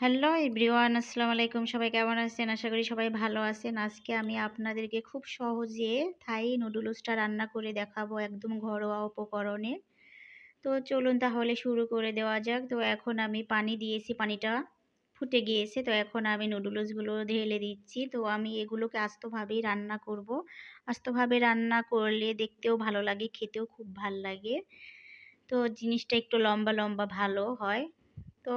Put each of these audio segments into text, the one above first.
Hello everyone, আসসালামু আলাইকুম। সবাই কেমন আছেন? আশা করি সবাই ভালো আছেন। আজকে আমি আপনাদেরকে খুব সহজে থাই নুডলসটা রান্না করে দেখাবো একদম ঘরোয়া উপকরণে। তো চলুন তাহলে শুরু করে দেওয়া যাক। তো এখন আমি পানি দিয়েছি, পানিটা ফুটে গিয়েছে। তো এখন আমি নুডলসগুলো ঢেলে দিচ্ছি। তো আমি এগুলোকে আস্তভাবেই রান্না করব। আস্তভাবে রান্না করলে দেখতেও ভালো লাগে, খেতেও খুব ভাল লাগে। তো জিনিসটা একটু লম্বা লম্বা ভালো হয়। তো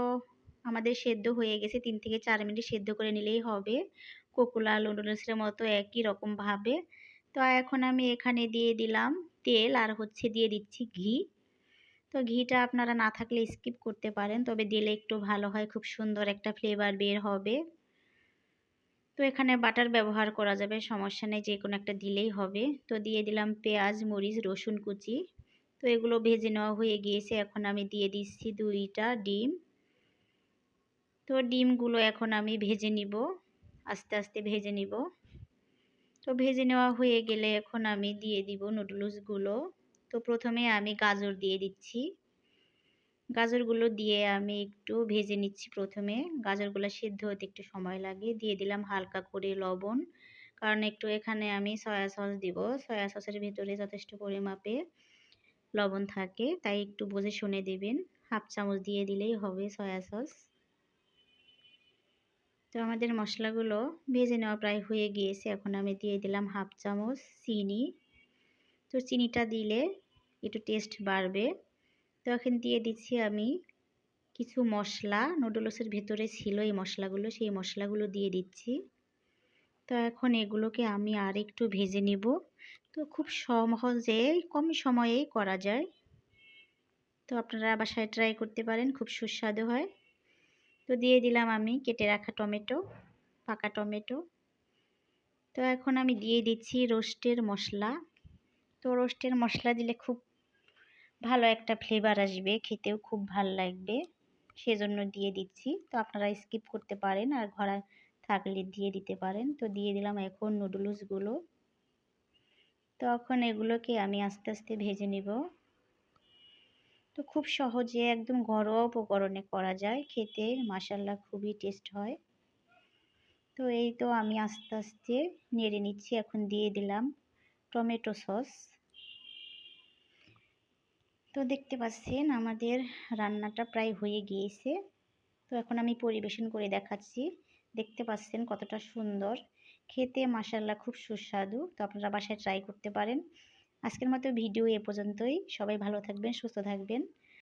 আমাদের সেদ্ধ হয়ে গেছে, ৩ থেকে ৪ মিনিট সেদ্ধ করে নিলেই হবে। কোকুলা নুডলসের মতো একই রকমভাবে। তো এখন আমি এখানে দিয়ে দিলাম তেল আর দিয়ে দিচ্ছি ঘি। তো ঘিটা আপনারা না থাকলে স্কিপ করতে পারেন, তবে দিলে একটু ভালো হয়, খুব সুন্দর একটা ফ্লেভার বের হবে। তো এখানে বাটার ব্যবহার করা যাবে, সমস্যা নেই, যে কোনো একটা দিলেই হবে। তো দিয়ে দিলাম পেঁয়াজ, মরিচ, রসুন কুচি। তো এগুলো ভেজে নেওয়া হয়ে গিয়েছে। এখন আমি দিয়ে দিচ্ছি 2টা ডিম। তো ডিমগুলো এখন আমি ভেজে নিব, আস্তে আস্তে ভেজে নিব। তো ভেজে নেওয়া হয়ে গেলে এখন আমি দিয়ে দিব নুডলসগুলো। তো প্রথমে আমি গাজর দিয়ে দিচ্ছি। গাজরগুলো দিয়ে আমি একটু ভেজে নিচ্ছি প্রথমে। গাজরগুলো সিদ্ধ হতে একটু সময় লাগে। দিয়ে দিলাম হালকা করে লবণ, কারণ একটু এখানে আমি সয়া সস দিব। সয়া সসের ভিতরে যথেষ্ট পরিমাপে লবণ থাকে, তাই একটু বুঝে শুনে দেবেন। 1/2 চামচ দিয়ে দিলেই হবে সয়া সস। তো আমাদের মশলাগুলো ভেজে নেওয়া প্রায় হয়ে গিয়েছে। এখন আমি দিয়ে দিলাম 1/2 চামচ চিনি। তো চিনিটা দিলে একটু টেস্ট বাড়বে। তো এখন দিয়ে দিচ্ছি আমি কিছু মশলা, নুডলসের ভেতরে ছিল এই মশলাগুলো, সেই মশলাগুলো দিয়ে দিচ্ছি। তো এখন এগুলোকে আমি আরেকটু ভেজে নিব। তো খুব সহজে কম সময়েই করা যায়। তো আপনারা বাসায় ট্রাই করতে পারেন, খুব সুস্বাদু হয়। তো দিয়ে দিলাম আমি কেটে রাখা টমেটো, পাকা টমেটো। তো এখন আমি দিয়ে দিচ্ছি রোস্টের মশলা। তো রোস্টের মশলা দিলে খুব ভালো একটা ফ্লেভার আসবে, খেতেও খুব ভাল লাগবে, সেজন্য দিয়ে দিচ্ছি। তো আপনারা স্কিপ করতে পারেন, আর ঘরে থাকলে দিয়ে দিতে পারেন। তো দিয়ে দিলাম এখন নুডলসগুলো। তো এখন এগুলোকে আমি আস্তে আস্তে ভেজে নিব। তো খুব সহজে একদম ঘরোয়া উপকরণে করা যায়, খেতে মাশাআল্লাহ খুবই টেস্ট হয়। তো এই তো আমি আস্তে আস্তে নেড়ে নিচ্ছি। এখন দিয়ে দিলাম টমেটো সস। তো দেখতে পাচ্ছেন আমাদের রান্নাটা প্রায় হয়ে গিয়েছে। তো এখন আমি পরিবেশন করে দেখাচ্ছি। দেখতে পাচ্ছেন কতটা সুন্দর, খেতে মাশাআল্লাহ খুব সুস্বাদু। তো আপনারা বাসায় ট্রাই করতে পারেন। আজকের মতো ভিডিও এ পর্যন্তই। সবাই ভালো থাকবেন, সুস্থ থাকবেন।